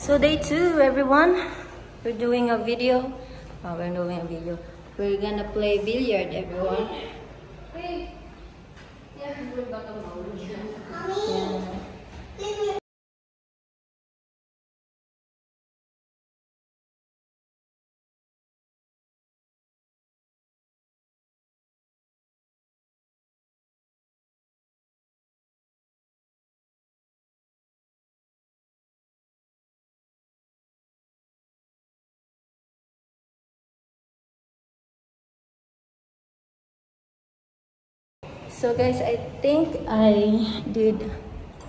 So day 2, everyone. We're doing a video. We're gonna play billiard, everyone. Yeah. So guys, I think I did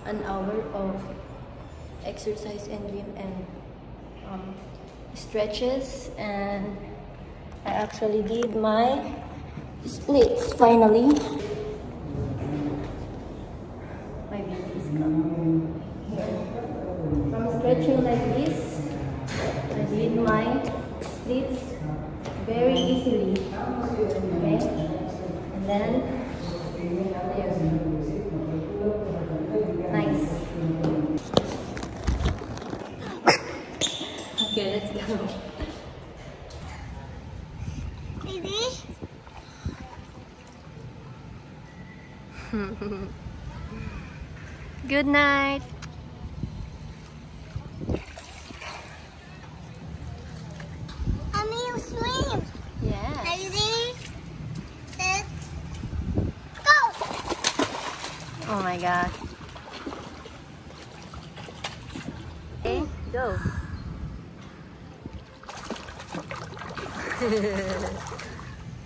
an hour of exercise and gym and stretches, and I actually did my splits finally. My baby is coming here. From stretching like this, I did my splits very easily. Okay, and then nice. Okay, let's go. Baby? Good night. Mommy, you swim. Yes. Ready? Set. Go! Oh my gosh. Okay, go.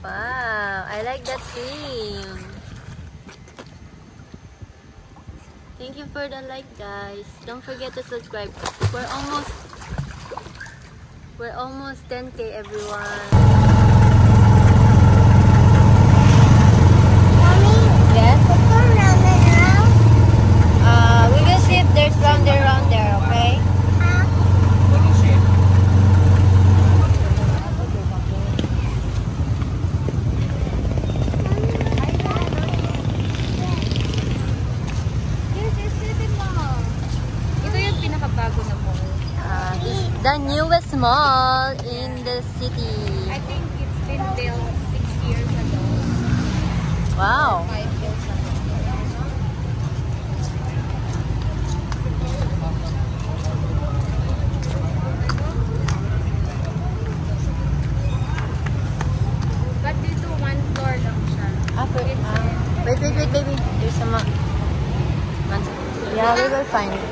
Wow, I like that swim. Thank you for the like, guys. Don't forget to subscribe. We're almost 10K, everyone. Mommy, Yes. let's go round and round. We will see if there's rounder around there, okay? Ito yung pinakabago na mall. This is the newest mall in the city. I think it's been built 6 years ago. Wow. 5 years ago. But dito, 1 floor lang siya. Wait, baby. There's some. Yeah, we will find it.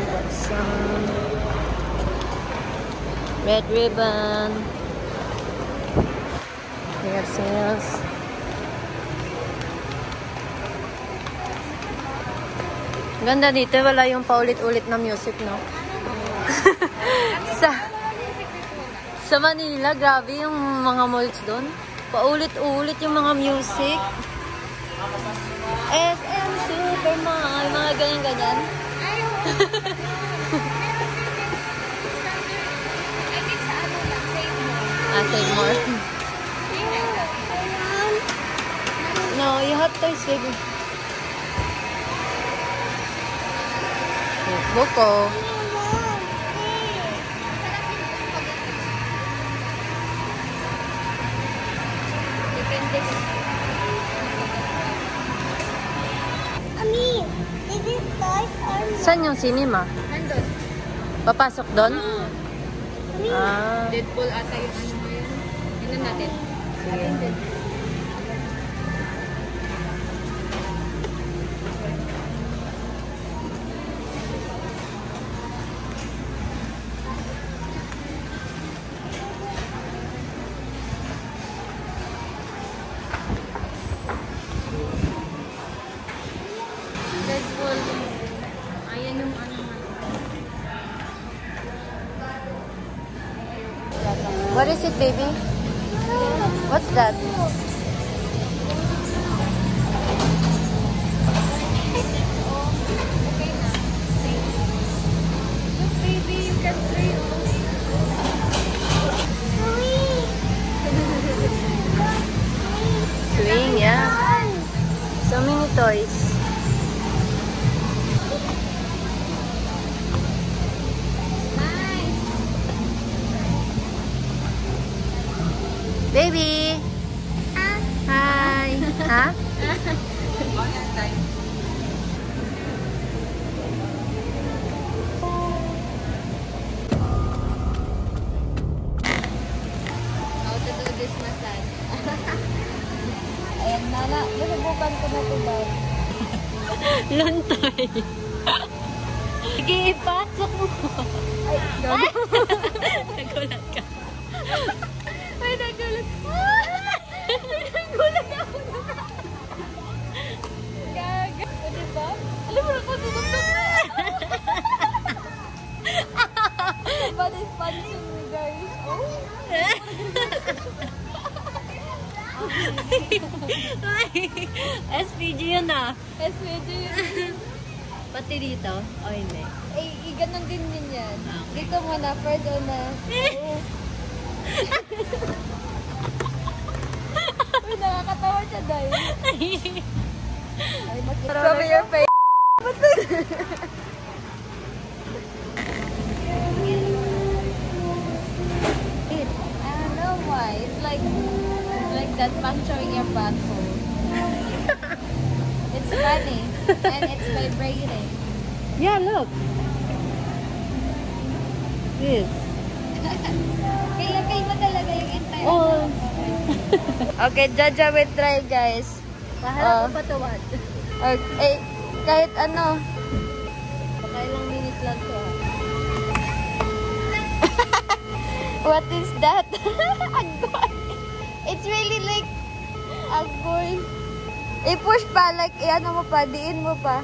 Got some red ribbon. Hair sales. Ganda dito, wala yung paulit-ulit na music, no? Sa Manila, grabe yung mga malls doon. Paulit-ulit yung mga music. SM Supermall, mga ganyan-ganyan. Save more. No, you have toys, baby. Facebook ko. Mommy, is this toys or Saan yung cinema? nandun? Papasok doon? Mommy, Deadpool ata yung ano mo yun. Tingnan natin. Deadpool. Ayan yung ano. What is it, baby? What's that? Look, baby, you can play. Swing, yeah. So many toys. toys. Baby! Hi! Ha? How to do this massage. Ayan, nasubukan ko na ito ba? Lantay. Sige, ipasok mo. Ay, gago. Nagulat ka. Ay, nagulat. Ay, nagulat ako na. Gaga. O, diba? Alam mo na kung tutugtog na. Diba, this punching me, guys? Oh. SPG yun ah. SVG yun. Pati dito? O hindi. Eh, ganon din yan. Dito muna, first una. Oh. Uy, nakakatawa siya dahil. Ay, makita. Show me your face. I don't know why. It's like that puncturing your butthole. It's funny. And it's vibrating. Yeah, look. This. Kaya mo talaga yung entire. Oh. Okay, Jaja will try, guys. Paharap mo patawad. Okay, kahit ano. Baka ilang minutes lang to ah. What is that? Agoy. It's really like agoy. I-push pa, like, ano mo pa, diin mo pa.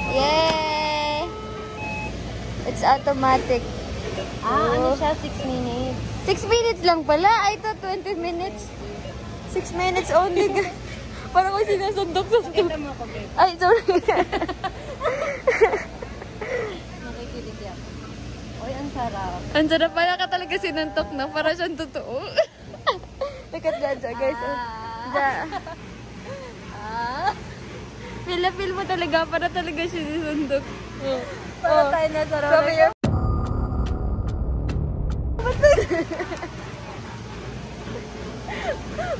Yay! It's automatic. Ano siya? 6 minutes. 6 minutes lang pala. I thought 20 minutes. 6 minutes only. Parang ko sinasundok-sundok. Kita mo ako, babe. Ay, sorry. Nakikilig yan. Uy, ang sarap. Ang sarap pala ka talaga sinuntok na. Para siyang totoo. Look at Jaja, guys. Feel mo talaga. Para talaga siya sinuntok. Para tayo na sarap. Sabi your...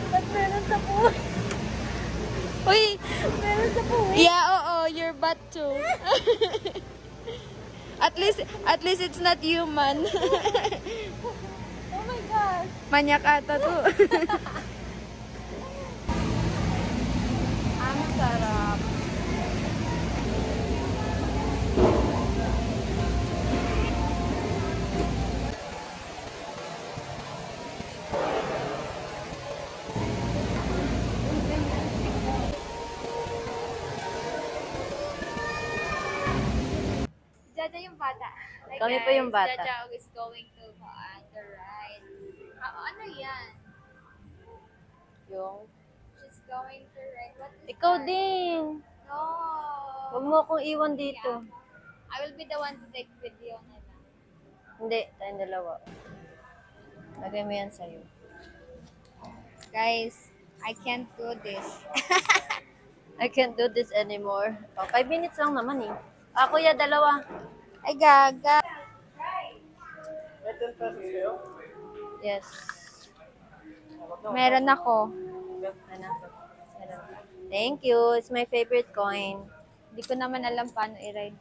Ba't meron sa puwit? Uy! Meron sa puwit? Yeah, oo. Your butt too. At least it's not human. Oh my gosh. Manyak ata to. Ang sarap. Jaja yung bata. Like, Kami pa yung bata. Jaja is going to the ride. Ano yan? Yung... She's going to ride. What is Ikaw that? din. No. Huwag mo akong iwan dito. I will be the one to take video na lang. Hindi, tayong dalawa. Lagay mo yan sa'yo. Guys, I can't do this. I can't do this anymore. Oh, 5 minutes lang naman eh. Ah, kuya, dalawa. Ay, gaga. Yes. Meron ako. Ano? Thank you. It's my favorite coin. Hindi ko naman alam paano i-ride.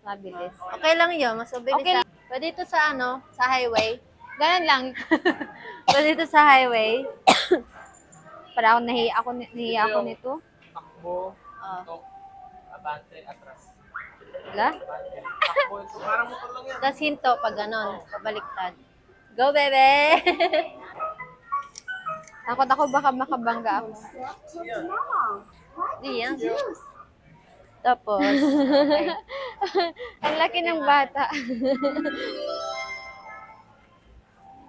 Mabilis. Okay lang yun. Mas mabilis. Okay lang. Pwede ito sa ano? Sa highway. Ganun lang. Pwede ito sa highway. Para ako nahiya ako nito. Takbo, Oh. tok, abante, atras. Wala? Takbo, ito parang motor lang yan. Tapos hinto pag ganon. Pabaliktad. Go, bebe! Takot ako baka makabangga ako. Di yan. Tapos, okay. Ang laki ng bata.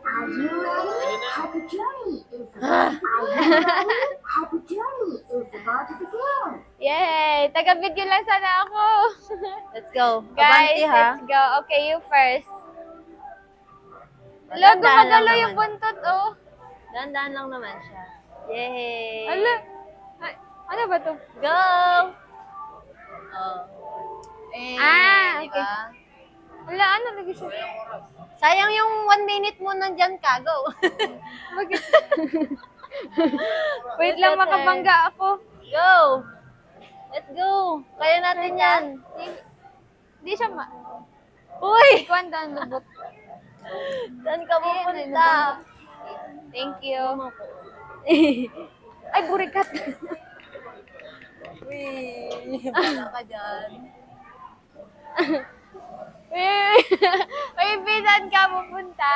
Are you ready? Happy journey is about Happy journey is about to begin. Yay! Taga-video lang sana ako. Let's go. Guys, Abante, ha? let's go. Okay, you first. Wala, Lo, gumagalo dahan yung naman. buntot, oh. Dahan-dahan lang naman siya. Yay! Ala! Ay, ano ba to? Go! Oh. Ah, di ba? Wala, ano lagi siya? Sayang yung 1 minute mo nandyan ka. Go! Bakit? Wait lang, makabangga ako. Go! Let's go! Kaya natin yan. Di siya Uy! Kwanda ang lubot. Saan ka pupunta? Thank you. Ay, burikat. Uy! Bala ka dyan. Uy, saan ka pupunta?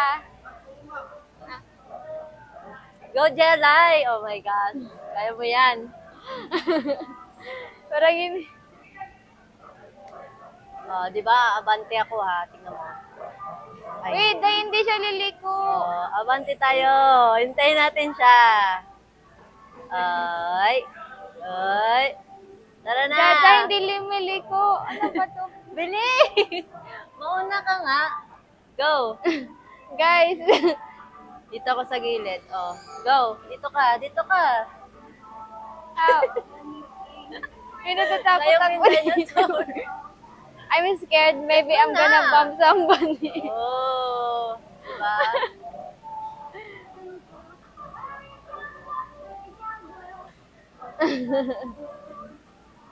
Go, Jelay! Oh my God. Kaya mo yan. Parang yun. Oh, di ba? Abante ako ha. Tingnan mo. Wait, dahil hindi siya liliko. Oh, abante tayo. Hintayin natin siya. Ay. Ay. Tara na. Dada, hindi liliko. Ano ba to? Bilis! Mauna ka nga. Go. Guys. Dito ako sa gilid. Oh, go. Dito ka. Dito ka. Ow. May natatakot Ayaw ako. yung dinosaur. I'm scared. Maybe I'm gonna bump somebody. Oh. Diba?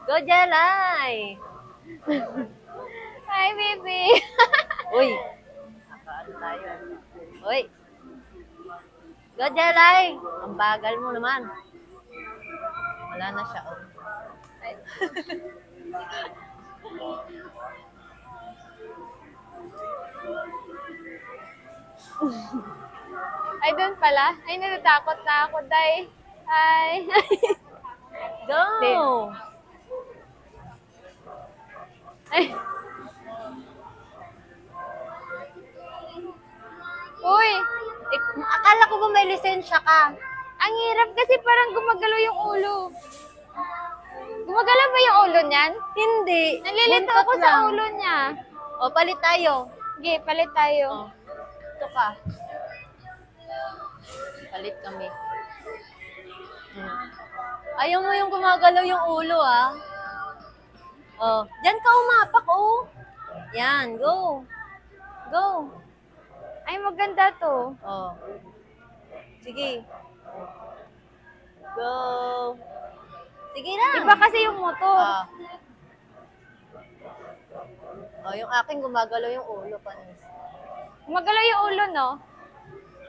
Go, Jelay! Hi, baby. Uy! Nakaano tayo? Uy! Go, Jelay! Ang bagal mo naman. Wala na siya, oh. Ay, doon pala. Ay, natatakot na ako, Day. Hi. Go! Ay. Uy, Akala ko ba may lisensya ka? ang hirap kasi parang gumagalaw yung ulo. Gumagalaw ba yung ulo niyan? Hindi. Nalilito Buntot ako lang. sa ulo niya. O, palit tayo. Sige, palit tayo. Ito ka. Palit kami. Ayaw mo yung gumagalaw yung ulo, ah. Oh, diyan ka umapak, oh. Yan, go. Go. Ay, maganda to. Oh. Sige. Go. Sige lang. Iba kasi yung motor. Ah. Oh, yung akin gumagalaw yung ulo, panis. Gumagalaw yung ulo, no?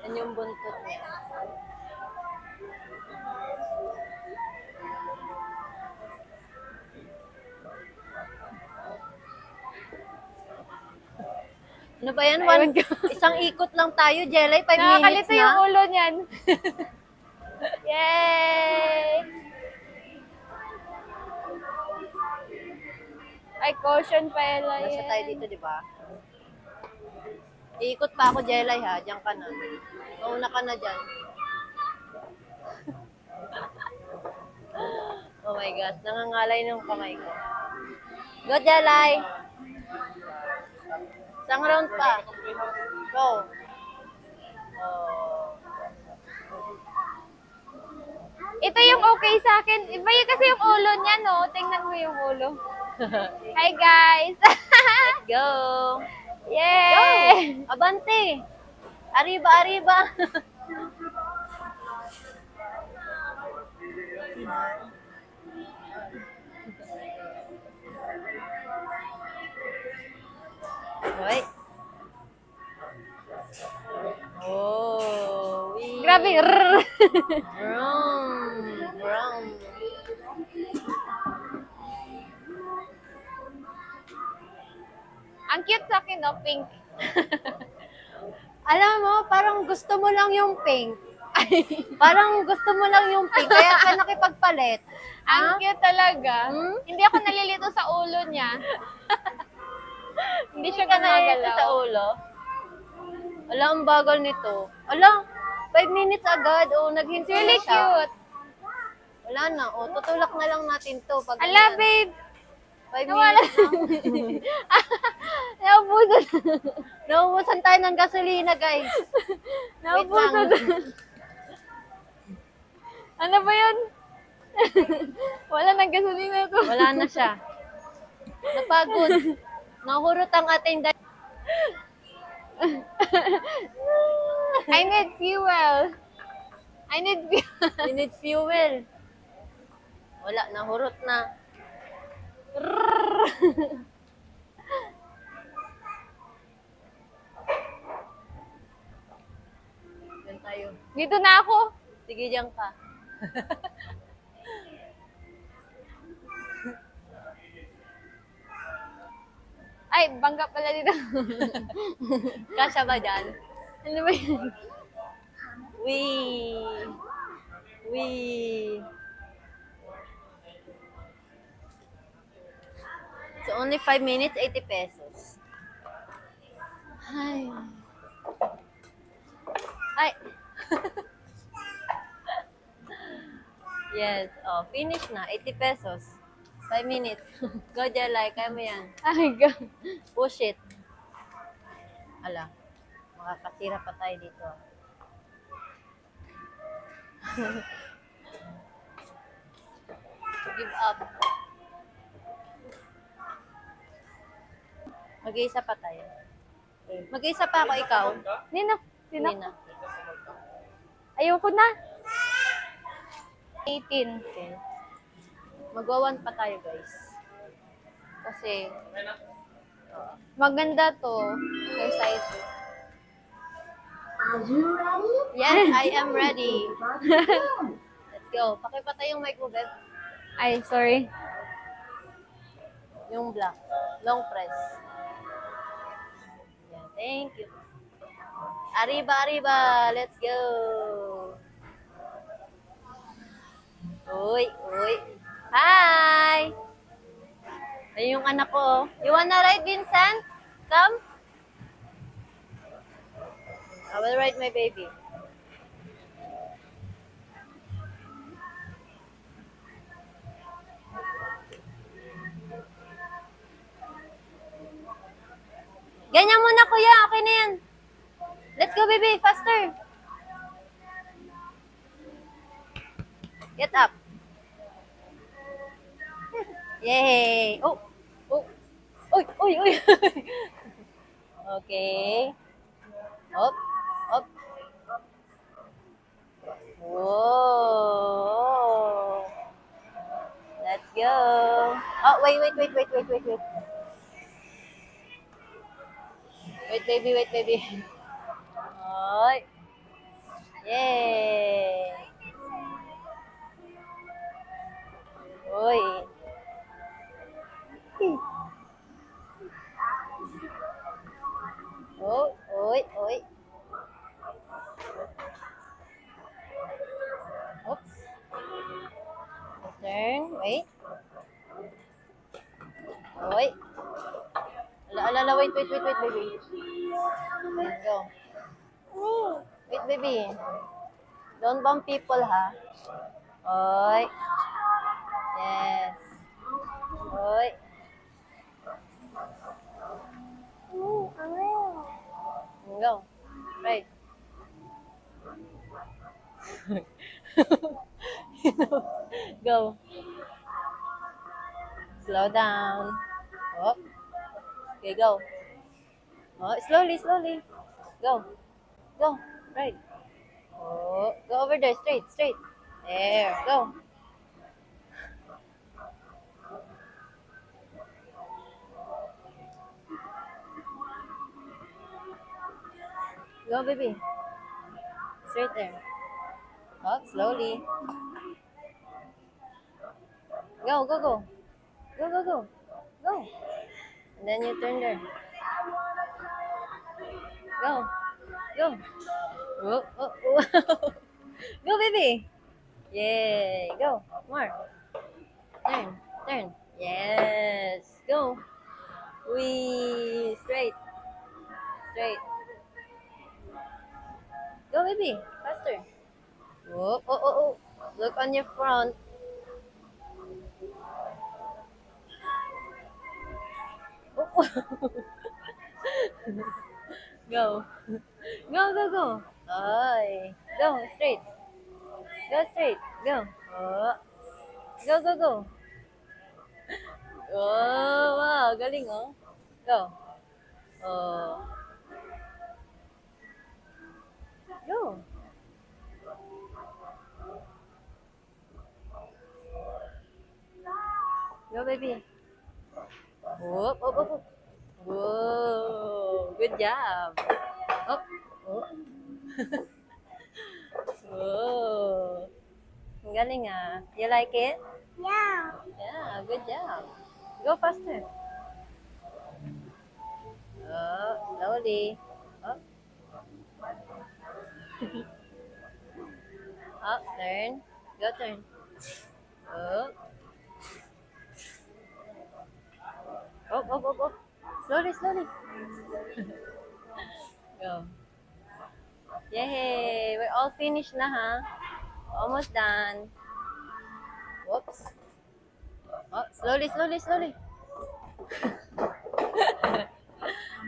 Yan yung buntot niya. Ano ba yan? Isang ikot lang tayo, Jelay. 5 minutes Nakakalito yung na. ulo niyan. Yay! Ay, caution pa Ella. Nasa tayo dito, di ba? Iikot pa ako, Jelay, ha? Diyan ka na. Mauna ka na dyan. Oh my gosh, nangangalay ng kamay ko. Go, Jelay! Isang round pa. Go. Oh. Ito yung okay sa akin. Iba yun kasi yung ulo niya, no? Tingnan mo yung ulo. Hi, guys! Let's go. Yay! Go. Abante. Arriba, arriba. Hoy. Oh. Wee. Grabe. Rrrr. Brown. Brown. Ang cute sa akin, no? Pink. Alam mo, parang gusto mo lang yung pink. Parang gusto mo lang yung pink, kaya ka nakipagpalit. Ang cute talaga. Hmm? Hindi ako nalilito sa ulo niya. Hindi siya Ka na gumagalaw. sa ulo. Wala, ang bagal nito. Wala, 5 minutes agad. O, naghintay Really na siya. cute. Wala na. O, tutulak na lang natin to. Pag Ala, babe. 5 Nawala. minutes na. Naubusan. Naubusan tayo ng gasolina, guys. Wait Naubusan. lang. Ano ba yun? Wala nang gasolina to. Wala na siya. Napagod. Nahurot ang ating I need fuel. I need fuel. You need fuel. Wala, nahurot na. Yan tayo. Dito na ako. Sige, diyan ka. Ay, bangga pala dito. Kasya ba dyan? Ano ba yun? Wee! Wee! So, only 5 minutes, 80 pesos. Ay. Ay! Yes. Oh, finish na. 80 pesos. 5 minutes. Go, Jelay. Kaya mo yan. Ay, God. Push it. Ala. Makakasira pa tayo dito. Give up. Mag-iisa pa tayo. Mag-iisa pa ako, ikaw. Nino. Sino? Hindi na. Ayoko na. 18. Okay. Magwawan pa tayo, guys. Kasi, Maganda to. Kaysa ito. Are you ready? yes, I am ready. About to begin. Let's go. Pakipatay yung mic mo, Beb. Ay, sorry. Yung black. Long press. Yan. Thank you. Arriba, arriba. Let's go. Uy, uy. Hi! Ayun yung anak ko. You wanna ride, Vincent? Come. I will ride my baby. Ganyan muna, kuya. Okay na yan. Let's go, baby. Faster. Get up. Yay! Oh! Oh! Uy! Uy! Uy! Okay. Up! Up! Whoa! Let's go! Oh, wait! Wait, baby, wait, baby. Ay! Yay! Uy! Oh, oy, oy. Oops. Turn, wait. Oy. Ala, wait, baby. Let's go. Wait, baby. Don't bump people, ha? Oy. Yes. Oy. Go. Right. Go. Slow down. Oh. Okay, go. Oh, slowly. Go. Right. Oh, go over there. Straight. There. Go. Go, baby. Straight there. Up, slowly. Go. Go. And then you turn there. Go. Oh. Go, baby. Yay. Go. More. Turn. Yes. Go. Wee. Straight. Go, baby. Faster. Oh. Look on your front. Oh. Go. Ay. Go, straight. Go straight. Go. Oh. Go, go, go. Oh, wow. Galing, oh. Go. Oh. Go. Go, baby. Whoop, whoop, whoop, whoop. Whoa. Good job. Oh. Oh. Whoa. Ang galing, ah. You like it? Yeah. Yeah, good job. Go faster. Oh, slowly. Oh. Oh, turn. Go turn. Oh. Oh, oh, oh, oh. Slowly, slowly. Go. Yay! We're all finished na, ha? Almost done. Whoops. Oh, slowly, slowly, slowly.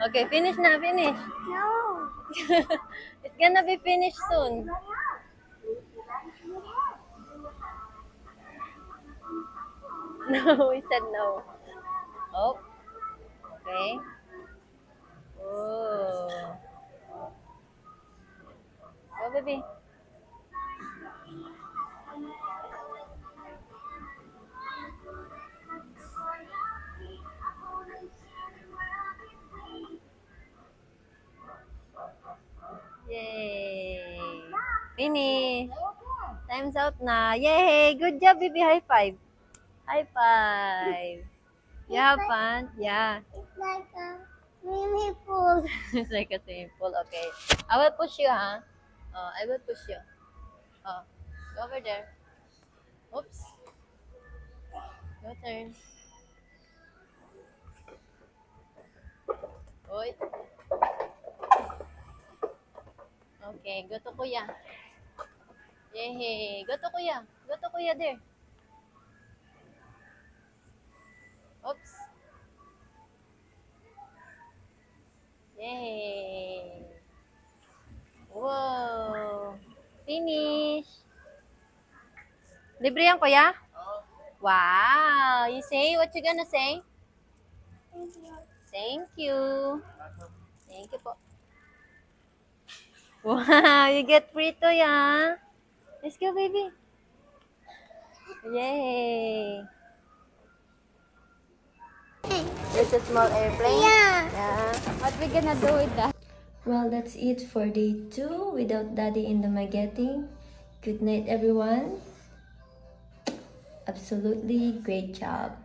Okay, finish na, finish. No. It's gonna be finished soon. No, we said no. Oh. Okay. Oh. Go, baby. Yay! Finish! Time's out na. Yay! Good job, baby. High five. High five. You have fun? Yeah. It's like a swimming pool. It's like a swimming pool. Okay. I will push you, huh? Oh, I will push you. Oh, go over there. Oops. Your turn. Oy. Okay, go to kuya. Yay! Go to kuya. Go to kuya there. Oops. Yay! Wow! Finish! Libre yan, kuya? Wow! You say? What you gonna say? Thank you. Thank you po. Wow! You get free to ya. Let's go, baby. Yay! There's a small airplane. Yeah. Yeah. What we gonna do with that? Well, that's it for day 2 without Daddy in the Mageting. Good night, everyone. Absolutely great job.